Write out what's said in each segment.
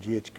GHQ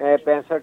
65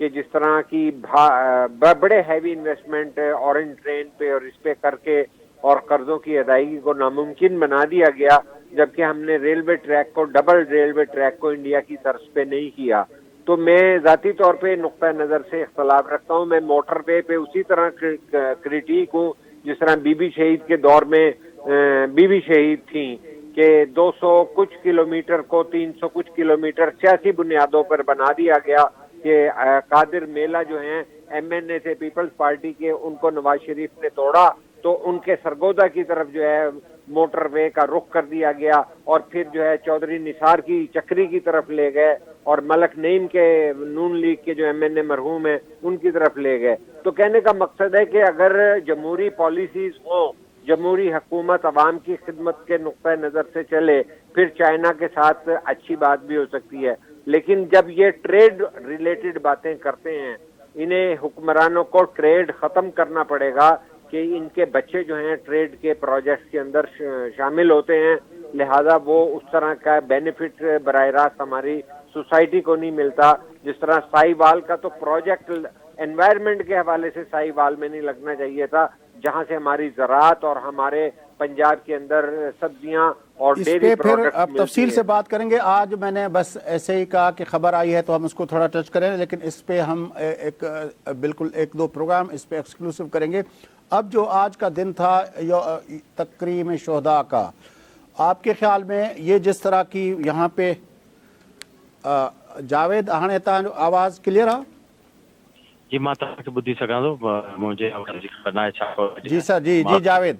کہ جس طرح کی بڑے ہیوی انویسٹمنٹ اورنج ٹرین پہ اور اس پہ کر کے اور قرضوں کی ادائیگی کو ناممکن بنا دیا گیا، جبکہ ہم نے ریلوے ٹریک کو، ڈبل ریلوے ٹریک کو انڈیا کی طرز پہ نہیں کیا. تو میں ذاتی طور پہ نقطۂ نظر سے اختلاف رکھتا ہوں. میں موٹر وے پہ اسی طرح کریٹیک ہوں جس طرح بی بی شہید کے دور میں بی بی شہید تھیں کہ 200 کچھ کلومیٹر کو 300 کچھ کلومیٹر سیاسی بنیادوں پر بنا دیا گیا کہ قادر میلہ جو ہیں ایم این اے سے پیپلز پارٹی کے، ان کو نواز شریف نے توڑا تو ان کے سرگودا کی طرف جو ہے موٹر وے کا رخ کر دیا گیا، اور پھر جو ہے چودھری نثار کی چکری کی طرف لے گئے اور ملک نعیم کے نون لیگ کے جو ایم این اے مرحوم ہیں ان کی طرف لے گئے. تو کہنے کا مقصد ہے کہ اگر جمہوری پالیسیز ہوں، جمہوری حکومت عوام کی خدمت کے نقطۂ نظر سے چلے، پھر چائنا کے ساتھ اچھی بات بھی ہو سکتی ہے. لیکن جب یہ ٹریڈ ریلیٹڈ باتیں کرتے ہیں، انہیں حکمرانوں کو ٹریڈ ختم کرنا پڑے گا کہ ان کے بچے جو ہیں ٹریڈ کے پروجیکٹس کے اندر شامل ہوتے ہیں، لہذا وہ اس طرح کا بینیفٹ براہ راست ہماری سوسائٹی کو نہیں ملتا. جس طرح سائی وال کا تو پروجیکٹ انوائرمنٹ کے حوالے سے سائی وال میں نہیں لگنا چاہیے تھا، جہاں سے ہماری زراعت اور ہمارے پنجاب کے اندر سبزیاں اور اس ڈیری پہ پھر پروڈکٹس اب تفصیل سے بات کریں گے. آج میں نے بس ایسے ہی کہا کہ خبر آئی ہے تو ہم اس کو تھوڑا ٹچ کریں، لیکن اس پہ ہم بالکل ایک دو پروگرام اس پہ ایکسکلوسیو کریں گے. اب جو آج کا دن تھا تکریم شہداء کا، آپ کے خیال میں یہ جس طرح کی یہاں پہ جاوید ہانے تان آواز کلیئر ہے؟ جی ماں تک بدھی سکاں تو مجھے کرنا ہے چھاپو. جی سر، جی جی جاوید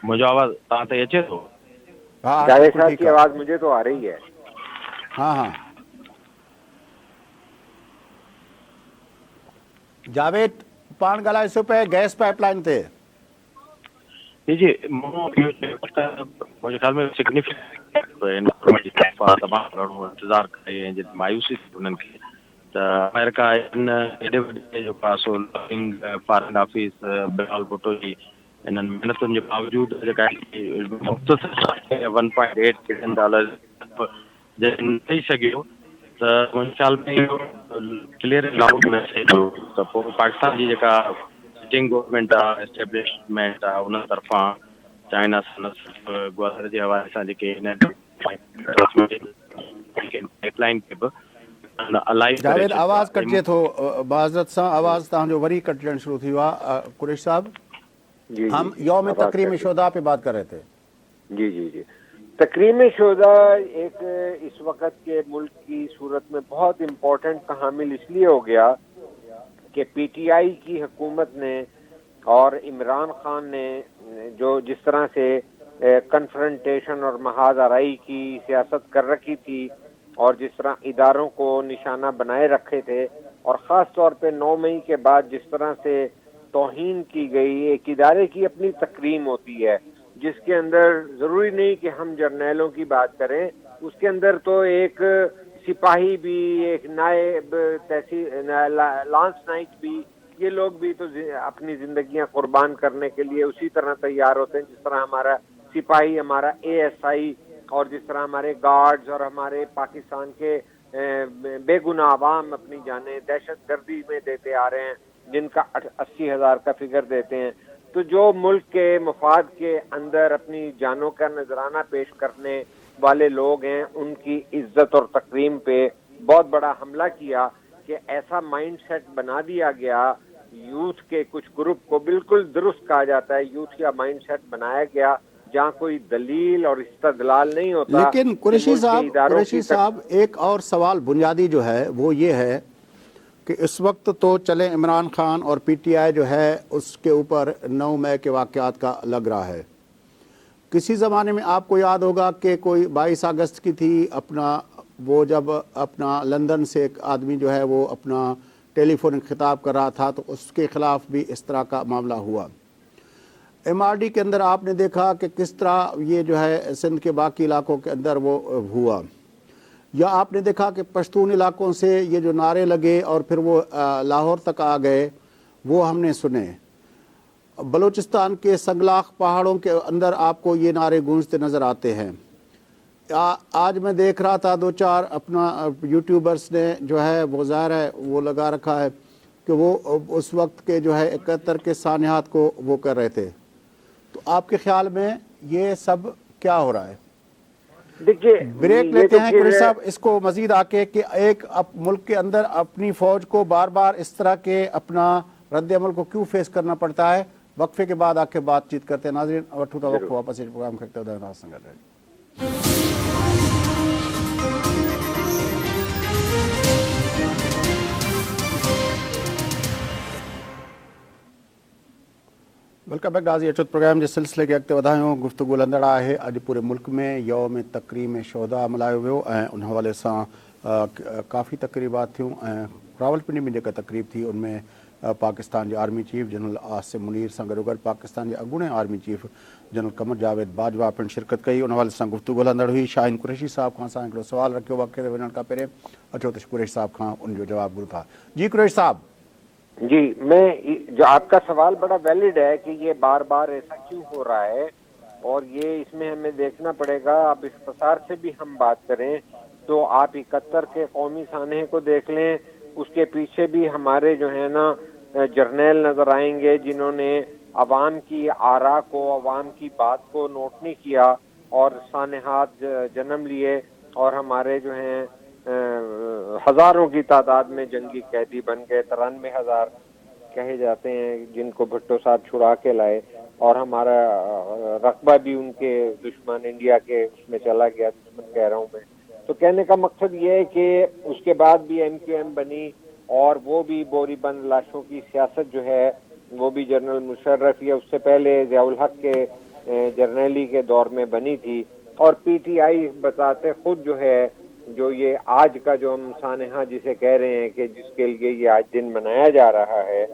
مجھے آواز تاں تے اچے تو؟ ہاں جاوید صاحب کی آواز مجھے تو آ رہی ہے. ہاں ہاں جاوید پان گلائے سے پہ گیس پائپ لائن تھے. جی مجھے خیال میں سگنیفیکنٹ تمام انتظار کرے ہیں جن مایوسی تھی انہن کے تو امریکہ ایڈے وڈے جو پاسو فارن آفیس بلال بھٹو جی انہن محنتن کے باوجود مختصر 1.8 بلین ڈالر نہیں سگھیو تو مجھے خیال میں کلیئر لاؤڈ میسیج ہو تو پاکستان کی جکا سٹنگ گورنمنٹ اسٹیبلشمنٹ ان طرفاں چائنا سان صرف گوادر کے حوالے سے جی پائپ لائن کے جاوید آواز کٹجے تو معذرت سے آواز تاجو وری کٹجن شروع تھی ہوا. قریش صاحب ہم یوم تکریم شہداء پہ بات کر رہے تھے. جی جی جی تکریم شہداء ایک اس وقت کے ملک کی صورت میں بہت امپورٹنٹ تحامل اس لیے ہو گیا کہ پی ٹی آئی کی حکومت نے اور عمران خان نے جو جس طرح سے کنفرنٹیشن اور محاذ آرائی کی سیاست کر رکھی تھی اور جس طرح اداروں کو نشانہ بنائے رکھے تھے، اور خاص طور پہ 9 مئی کے بعد جس طرح سے توہین کی گئی. ایک ادارے کی اپنی تکریم ہوتی ہے جس کے اندر ضروری نہیں کہ ہم جرنیلوں کی بات کریں، اس کے اندر تو ایک سپاہی بھی، ایک نائب تحصیل لانس نائٹ بھی، یہ لوگ بھی تو اپنی زندگیاں قربان کرنے کے لیے اسی طرح تیار ہوتے ہیں جس طرح ہمارا سپاہی، ہمارا اے ایس آئی، اور جس طرح ہمارے گارڈز اور ہمارے پاکستان کے بے گناہ عوام اپنی جانیں دہشت گردی میں دیتے آ رہے ہیں، جن کا 80,000 کا فگر دیتے ہیں. تو جو ملک کے مفاد کے اندر اپنی جانوں کا نذرانہ پیش کرنے والے لوگ ہیں، ان کی عزت اور تکریم پہ بہت بڑا حملہ کیا کہ ایسا مائنڈ سیٹ بنا دیا گیا یوتھ کے کچھ گروپ کو. بالکل درست کہا جاتا ہے، یوتھ کا مائنڈ سیٹ بنایا گیا جہاں کوئی دلیل اور استدلال نہیں ہوتا. لیکن قریشی صاحب ایک اور سوال بنیادی جو ہے وہ یہ ہے کہ اس وقت تو چلے عمران خان اور پی ٹی آئی جو ہے اس کے اوپر 9 مئی کے واقعات کا لگ رہا ہے. کسی زمانے میں آپ کو یاد ہوگا کہ کوئی 22 اگست کی تھی، اپنا وہ جب اپنا لندن سے ایک آدمی جو ہے وہ اپنا ٹیلی فونک خطاب کر رہا تھا تو اس کے خلاف بھی اس طرح کا معاملہ ہوا. ایم آر ڈی کے اندر آپ نے دیکھا کہ کس طرح یہ جو ہے سندھ کے باقی علاقوں کے اندر وہ ہوا، یا آپ نے دیکھا کہ پشتون علاقوں سے یہ جو نعرے لگے اور پھر وہ لاہور تک آ گئے، وہ ہم نے سنے. بلوچستان کے سنگلاخ پہاڑوں کے اندر آپ کو یہ نعرے گونجتے نظر آتے ہیں. آج میں دیکھ رہا تھا 2-4 اپنا یوٹیوبرس نے جو ہے وہ ظاہر ہے وہ لگا رکھا ہے کہ وہ اس وقت کے جو ہے 71 کے سانحات کو وہ کر رہے تھے. تو آپ کے خیال میں یہ سب کیا ہو رہا ہے؟ دیکھیے بریک لیتے ہیں قریشی صاحب اس کو مزید آ کے کہ ایک ملک کے اندر اپنی فوج کو بار بار اس طرح کے اپنا رد عمل کو کیوں فیس کرنا پڑتا ہے. وقفے کے بعد آ کے بات چیت کرتے ہیں. ناظرین وقت کا وقت واپس پروگرام کرتے ہوئے ویلکم بیک ڈازی اچھت پروگرام جس سلسلے کے اگتے ودھایوں گفتگو لندڑا ہے. اج پورے ملک میں یوم تکریم شہدا ملایو ویو ان حوالے سے کافی تقریبات تھیوں. راولپنڈی میں جا تقریب تھی ان میں پاکستان کے army chief general Asim Munir سے گڈوگڈ پاکستان کے اگونے army chief general Qamar Javed Bajwa پن شرکت کئی. ان حوالے سے گفتگو ہلندڑ ہوئی. شاہین قریشی صاحب کا ایک سوال رکھو واقعے سے ون کا پہلے اچھو تو قریشی صاحب کا ان جو جواب گھر تھا. جی قریشی صاحب. جی میں جو آپ کا سوال بڑا ویلڈ ہے کہ یہ بار بار ایسا کیوں ہو رہا ہے اور یہ اس میں ہمیں دیکھنا پڑے گا. اب اختصار سے بھی ہم بات کریں تو آپ 71 کے قومی سانحے کو دیکھ لیں. اس کے پیچھے بھی ہمارے جو ہے نا جرنیل نظر آئیں گے جنہوں نے عوام کی آراء کو عوام کی بات کو نوٹ نہیں کیا اور سانحات جنم لیے اور ہمارے جو ہیں ہزاروں کی تعداد میں جنگی قیدی بن گئے. 93,000 کہے جاتے ہیں جن کو بھٹو صاحب چھڑا کے لائے اور ہمارا رقبہ بھی ان کے دشمن انڈیا کے اس میں چلا گیا. دشمن کہہ رہا ہوں میں. تو کہنے کا مقصد یہ ہے کہ اس کے بعد بھی MQM بنی اور وہ بھی بوری بند لاشوں کی سیاست جو ہے وہ بھی جنرل مشرف یا اس سے پہلے ضیاء الحق کے جرنیلی کے دور میں بنی تھی. اور PTI بتاتے خود جو ہے جو یہ آج کا جو ہم سانحہ جسے کہہ رہے ہیں کہ جس کے لیے یہ آج دن منایا جا رہا ہے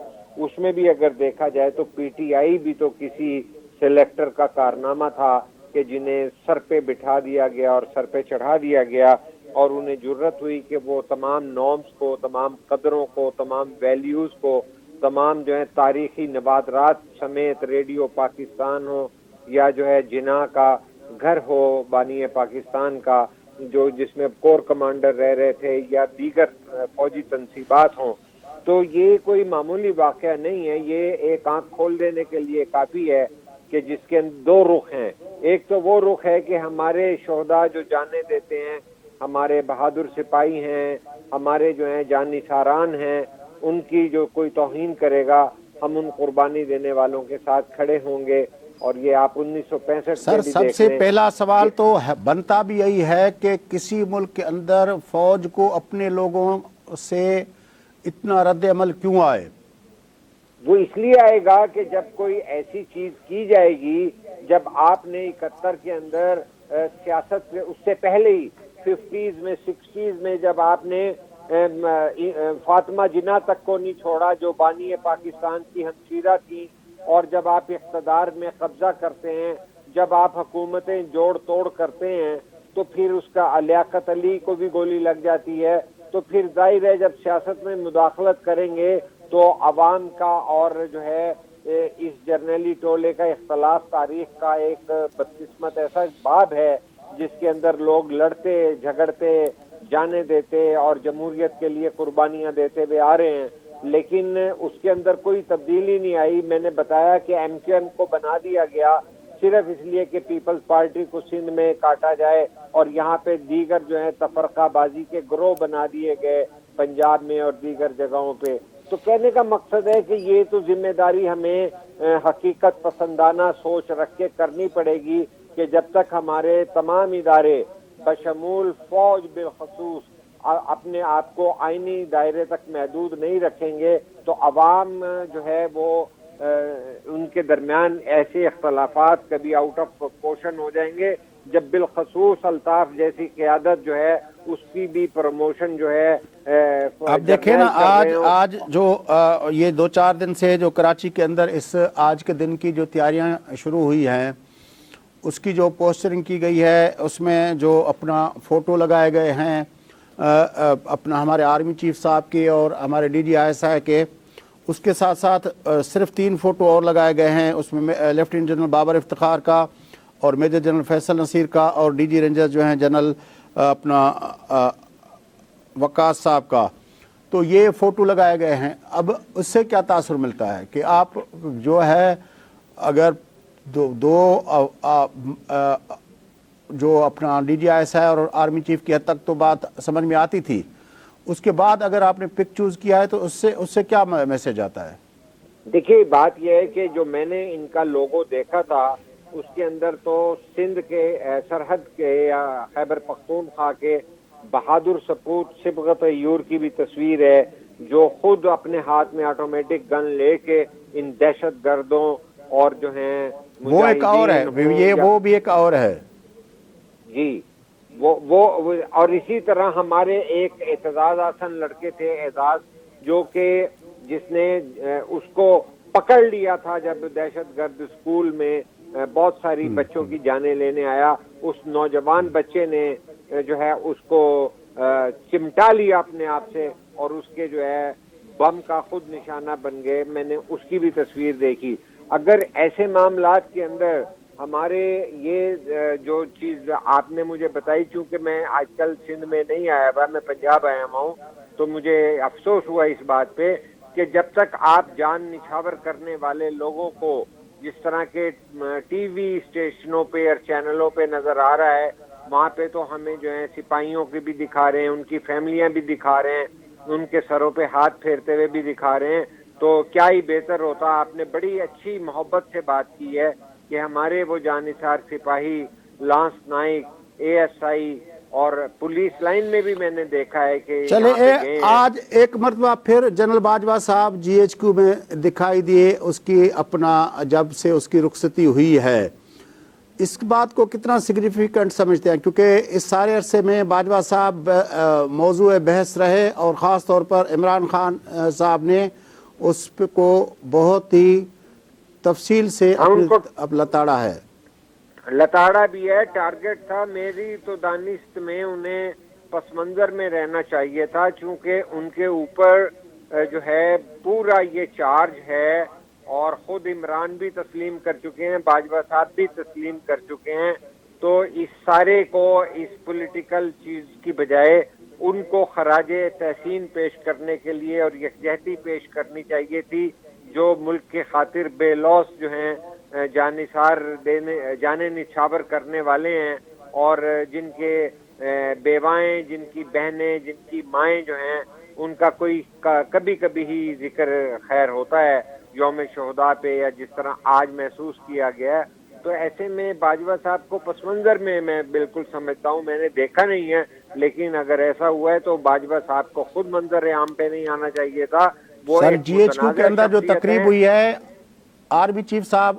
اس میں بھی اگر دیکھا جائے تو PTI بھی تو کسی سلیکٹر کا کارنامہ تھا کہ جنہیں سر پہ بٹھا دیا گیا اور سر پہ چڑھا دیا گیا اور انہیں جرت ہوئی کہ وہ تمام نارمز کو تمام قدروں کو تمام ویلیوز کو تمام جو ہے تاریخی نوادرات سمیت ریڈیو پاکستان ہو یا جو ہے جناح کا گھر ہو بانی پاکستان کا جو جس میں کور کمانڈر رہ رہے تھے یا دیگر فوجی تنصیبات ہوں تو یہ کوئی معمولی واقعہ نہیں ہے. یہ ایک آنکھ کھول دینے کے لیے کافی ہے کہ جس کے 2 رخ ہیں. ایک تو وہ رخ ہے کہ ہمارے شہداء جو جانیں دیتے ہیں ہمارے بہادر سپاہی ہیں ہمارے جو ہیں جان نثاران ہیں ان کی جو کوئی توہین کرے گا ہم ان قربانی دینے والوں کے ساتھ کھڑے ہوں گے. اور یہ آپ 1965 سر سب سے پہلا سوال تو بنتا بھی یہی ہے کہ کسی ملک کے اندر فوج کو اپنے لوگوں سے اتنا رد عمل کیوں آئے؟ وہ اس لیے آئے گا کہ جب کوئی ایسی چیز کی جائے گی جب آپ نے 71 کے اندر سیاست اس سے پہلے ہی 50s میں 60s میں جب آپ نے فاطمہ جناح تک کو نہیں چھوڑا جو بانی پاکستان کی ہمشیرہ تھی اور جب آپ اقتدار میں قبضہ کرتے ہیں جب آپ حکومتیں جوڑ توڑ کرتے ہیں تو پھر اس کا لیاقت علی کو بھی گولی لگ جاتی ہے. تو پھر ظاہر ہے جب سیاست میں مداخلت کریں گے تو عوام کا اور جو ہے اس جرنیلی ٹولے کا اختلاف تاریخ کا ایک بدقسمت ایسا باب ہے جس کے اندر لوگ لڑتے جھگڑتے جانے دیتے اور جمہوریت کے لیے قربانیاں دیتے ہوئے آ رہے ہیں لیکن اس کے اندر کوئی تبدیلی نہیں آئی. میں نے بتایا کہ MQM کو بنا دیا گیا صرف اس لیے کہ پیپلز پارٹی کو سندھ میں کاٹا جائے اور یہاں پہ دیگر جو ہے تفرقہ بازی کے گروہ بنا دیے گئے پنجاب میں اور دیگر جگہوں پہ. تو کہنے کا مقصد ہے کہ یہ تو ذمہ داری ہمیں حقیقت پسندانہ سوچ رکھ کے کرنی پڑے گی کہ جب تک ہمارے تمام ادارے بشمول فوج بالخصوص اپنے آپ کو آئینی دائرے تک محدود نہیں رکھیں گے تو عوام جو ہے وہ ان کے درمیان ایسے اختلافات کبھی آؤٹ آف پروپورشن ہو جائیں گے جب بالخصوص الطاف جیسی قیادت جو ہے اس کی بھی پروموشن جو ہے اب دیکھیں نا آج جو یہ 2-4 دن سے جو کراچی کے اندر اس آج کے دن کی جو تیاریاں شروع ہوئی ہیں اس کی جو پوسٹرنگ کی گئی ہے اس میں جو اپنا فوٹو لگائے گئے ہیں اپنا ہمارے آرمی چیف صاحب کے اور ہمارے DGI کے اس کے ساتھ ساتھ صرف 3 فوٹو اور لگائے گئے ہیں. اس میں لیفٹیننٹ جنرل بابر افتخار کا اور میجر جنرل فیصل نصیر کا اور ڈی جی رینجر جو ہیں جنرل اپنا وقاص صاحب کا، تو یہ فوٹو لگائے گئے ہیں. اب اس سے کیا تاثر ملتا ہے کہ آپ جو ہے اگر جو اپنا D G I S I اور آرمی چیف کی حد تک تو بات سمجھ میں آتی تھی، اس کے بعد اگر آپ نے پک چوز کیا ہے تو اس سے کیا میسج آتا ہے؟ دیکھیے بات یہ ہے کہ جو میں نے ان کا لوگو دیکھا تھا اس کے اندر تو سندھ کے سرحد کے یا خیبر پختونخوا کے بہادر سپوت سبغت ایور کی بھی تصویر ہے، جو خود اپنے ہاتھ میں آٹومیٹک گن لے کے ان دہشت گردوں اور جو ہیں وہ ایک اور ہے، وہ بھی ایک اور ہے جی وہ اور اسی طرح ہمارے ایک اعتزاز حسن لڑکے تھے، اعزاز، جو کہ جس نے اس کو پکڑ لیا تھا جب دہشت گرد اسکول میں بہت ساری بچوں کی جانیں لینے آیا. اس نوجوان بچے نے جو ہے اس کو چمٹا لیا اپنے آپ سے اور اس کے جو ہے بم کا خود نشانہ بن گئے. میں نے اس کی بھی تصویر دیکھی. اگر ایسے معاملات کے اندر ہمارے یہ جو چیز آپ نے مجھے بتائی، چونکہ میں آج کل سندھ میں نہیں آیا ہوا، میں پنجاب آیا ہوں، تو مجھے افسوس ہوا اس بات پہ کہ جب تک آپ جان نچھاور کرنے والے لوگوں کو جس طرح کے ٹی وی اسٹیشنوں پہ اور چینلوں پہ نظر آ رہا ہے، وہاں پہ تو ہمیں جو ہے سپاہیوں کی بھی دکھا رہے ہیں، ان کی فیملیاں بھی دکھا رہے ہیں، ان کے سروں پہ ہاتھ پھیرتے ہوئے بھی دکھا رہے ہیں، تو کیا ہی بہتر ہوتا. آپ نے بڑی اچھی محبت سے بات کی ہے کہ ہمارے وہ جانثار سپاہی lance naik, A S I اور پولیس لائن میں بھی میں نے دیکھا ہے کہ چلے آج ایک مرتبہ پھر جنرل باجوہ صاحب جی ایچ کیو میں دکھائی دیے، اس کی اپنا جب سے اس کی رخصتی ہوئی ہے، اس بات کو کتنا سگنیفیکنٹ سمجھتے ہیں؟ کیونکہ اس سارے عرصے میں باجوہ صاحب موضوع بحث رہے اور خاص طور پر عمران خان صاحب نے اس کو بہت ہی تفصیل سے اب لتاڑا ہے. لتاڑا بھی ہے، ٹارگٹ تھا. میری تو دانست میں انہیں پس منظر میں رہنا چاہیے تھا، چونکہ ان کے اوپر جو ہے پورا یہ چارج ہے اور خود عمران بھی تسلیم کر چکے ہیں، باجوہ صاحب بھی تسلیم کر چکے ہیں. تو اس سارے کو اس پولیٹیکل چیز کی بجائے ان کو خراج تحسین پیش کرنے کے لیے اور یکجہتی پیش کرنی چاہیے تھی، جو ملک کے خاطر بے لوث جو ہیں جانے نچھاور کرنے والے ہیں اور جن کے بیوائیں، جن کی بہنیں، جن کی مائیں جو ہیں، ان کا کوئی کبھی کبھی ہی ذکر خیر ہوتا ہے یوم شہداء پہ، یا جس طرح آج محسوس کیا گیا ہے. تو ایسے میں باجوہ صاحب کو پس منظر میں بالکل سمجھتا ہوں. میں نے دیکھا نہیں ہے، لیکن اگر ایسا ہوا ہے تو باجوہ صاحب کو خود منظر عام پہ نہیں آنا چاہیے تھا. وہ سر جی ایچ کیو کے اندر جو تقریب ہوئی ہے، آرمی چیف صاحب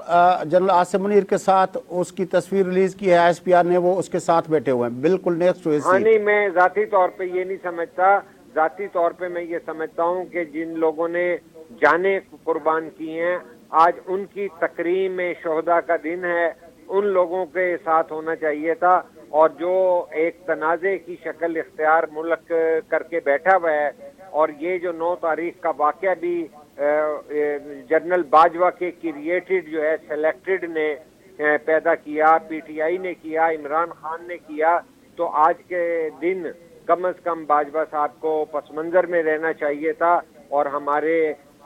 جنرل عاصم منیر کے ساتھ اس کی تصویر ریلیز کی ہے ایس پی آر نے، وہ اس کے ساتھ بیٹھے ہوئے ہیں بالکل نیکسٹ ٹو ہز سیٹ. ہاں نہیں، میں ذاتی طور پہ یہ نہیں سمجھتا. ذاتی طور پہ میں یہ سمجھتا ہوں کہ جن لوگوں نے جانیں قربان کی ہیں، آج ان کی تکریم شہداء کا دن ہے، ان لوگوں کے ساتھ ہونا چاہیے تھا. اور جو ایک تنازع کی شکل اختیار ملک کر کے بیٹھا ہوا ہے، اور یہ جو 9 تاریخ کا واقعہ بھی جنرل باجوہ کے کریٹڈ جو ہے سلیکٹڈ نے پیدا کیا، پی ٹی آئی نے کیا، عمران خان نے کیا، تو آج کے دن کم از کم باجوہ صاحب کو پس منظر میں رہنا چاہیے تھا اور ہمارے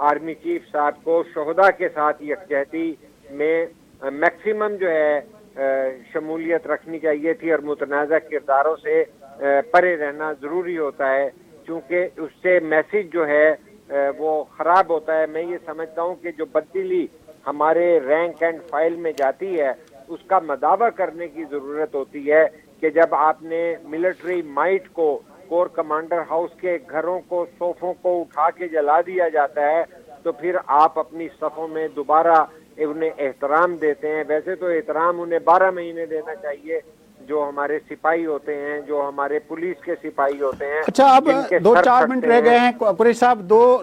آرمی چیف صاحب کو شہداء کے ساتھ یکجہتی میں میکسیمم جو ہے شمولیت رکھنی چاہیے تھی، اور متنازع کرداروں سے پرے رہنا ضروری ہوتا ہے، کیونکہ اس سے میسج جو ہے وہ خراب ہوتا ہے. میں یہ سمجھتا ہوں کہ جو بددلی ہمارے رینک اینڈ فائل میں جاتی ہے، اس کا مداوع کرنے کی ضرورت ہوتی ہے کہ جب آپ نے ملٹری مائٹ کو، کور کمانڈر ہاؤس کے گھروں کو، صوفوں کو اٹھا کے جلا دیا جاتا ہے، تو پھر آپ اپنی صفوں میں دوبارہ انہیں احترام دیتے ہیں. ویسے تو احترام انہیں 12 مہینے دینا چاہیے، جو ہمارے سپاہی ہوتے ہیں، جو ہمارے پولیس کے سپاہی ہوتے ہیں. اچھا، اب 2-4 منٹ رہ گئے ہیں قریش صاحب.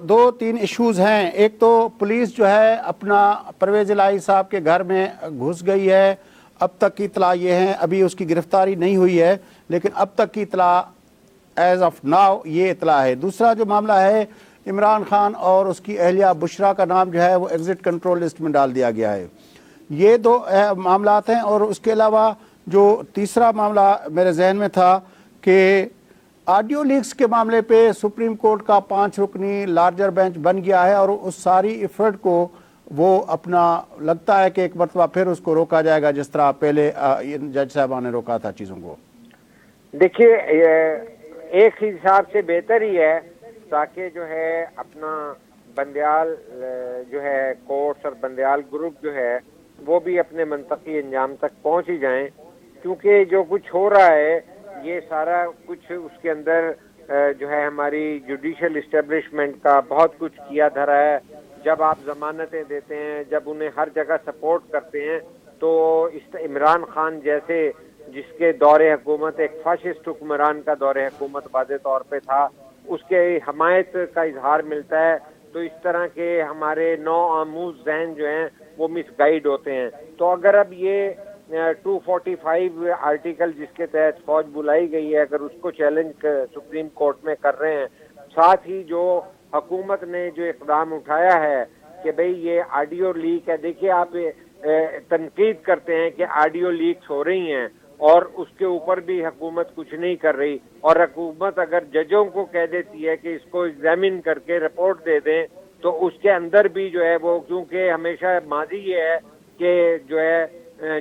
2-3 ایشوز ہیں. ایک تو پولیس جو ہے اپنا پرویز الہی صاحب کے گھر میں گھس گئی ہے. اب تک کی اطلاع یہ ہے، ابھی اس کی گرفتاری نہیں ہوئی ہے، لیکن اب تک کی اطلاع ایز آف ناؤ یہ اطلاع ہے. دوسرا جو معاملہ ہے، عمران خان اور اس کی اہلیہ بشرا کا نام جو ہے وہ ایگزٹ کنٹرول لسٹ میں ڈال دیا گیا ہے. یہ دو معاملات ہیں. اور اس کے علاوہ جو تیسرا معاملہ میرے ذہن میں تھا کہ آڈیو لیکس کے معاملے پہ سپریم کورٹ کا 5 رکنی لارجر بینچ بن گیا ہے اور اس ساری ایفرٹ کو وہ اپنا لگتا ہے کہ ایک مرتبہ پھر اس کو روکا جائے گا جس طرح پہلے جج صاحبان نے روکا تھا چیزوں کو. دیکھیے ایک حساب سے بہتر ہی ہے تاکہ جو ہے اپنا بندیال جو ہے کورٹس اور بندیال گروپ جو ہے وہ بھی اپنے منطقی انجام تک پہنچ ہی جائیں, کیونکہ جو کچھ ہو رہا ہے یہ سارا کچھ اس کے اندر جو ہے ہماری جوڈیشل اسٹیبلشمنٹ کا بہت کچھ کیا دھرا ہے. جب آپ ضمانتیں دیتے ہیں, جب انہیں ہر جگہ سپورٹ کرتے ہیں, تو عمران خان جیسے جس کے دور حکومت ایک فاشسٹ حکمران کا دور حکومت واضح طور پہ تھا, اس کے حمایت کا اظہار ملتا ہے. تو اس طرح کے ہمارے نو آموز ذہن جو ہیں وہ مس گائیڈ ہوتے ہیں. تو اگر اب یہ 245 آرٹیکل جس کے تحت فوج بلائی گئی ہے, اگر اس کو چیلنج سپریم کورٹ میں کر رہے ہیں, ساتھ ہی جو حکومت نے جو اقدام اٹھایا ہے کہ بھئی یہ آڈیو لیک ہے, دیکھیے آپ تنقید کرتے ہیں کہ آڈیو لیکس ہو رہی ہیں اور اس کے اوپر بھی حکومت کچھ نہیں کر رہی, اور حکومت اگر ججوں کو کہہ دیتی ہے کہ اس کو ایگزامن کر کے رپورٹ دے دیں, تو اس کے اندر بھی جو ہے وہ, کیونکہ ہمیشہ ماضی یہ ہے کہ جو ہے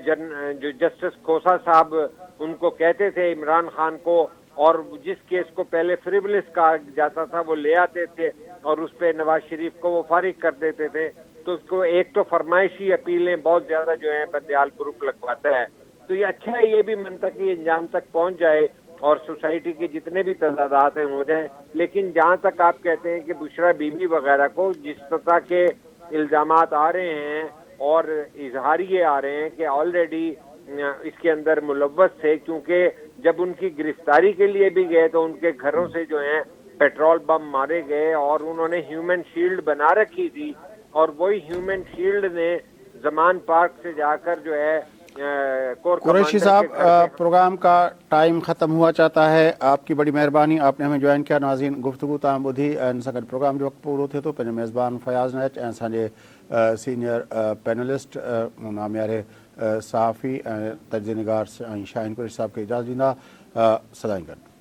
جو جسٹس کھوسا صاحب ان کو کہتے تھے عمران خان کو, اور جس کیس کو پہلے فریولس کہا جاتا تھا وہ لے آتے تھے اور اس پہ نواز شریف کو وہ فارغ کر دیتے تھے. تو اس کو ایک تو فرمائشی اپیلیں بہت زیادہ جو ہے بندیال گروپ لگواتا ہے. تو یہ اچھا ہے یہ بھی منطقی انجام تک پہنچ جائے اور سوسائٹی کے جتنے بھی تضادات ہیں ہو جائیں. لیکن جہاں تک آپ کہتے ہیں کہ بشرا بی بی وغیرہ کو جس طرح کے الزامات آ رہے ہیں اور اظہاریے آ رہے ہیں کہ آلریڈی اس کے اندر ملوث تھے, کیونکہ جب ان کی گرفتاری کے لیے بھی گئے تو ان کے گھروں سے جو ہیں پیٹرول بم مارے گئے اور انہوں نے ہیومن شیلڈ بنا رکھی تھی, اور وہی ہیومن شیلڈ نے زمان پارک سے جا کر جو ہے قریشی صاحب پروگرام کا ٹائم ختم ہوا چاہتا ہے. آپ کی بڑی مہربانی, آپ نے ہمیں جوائن کیا. ناظرین گفتگو تام بدھی سکن پروگرام جو وقت پورو تھے تو پنجے میزبان فیاض نچ سانجے سینئر پینلسٹ نامیارے صحافی تجزیہ نگار شاہین قریشی صاحب کے اجازت دینا. سدائیں گن.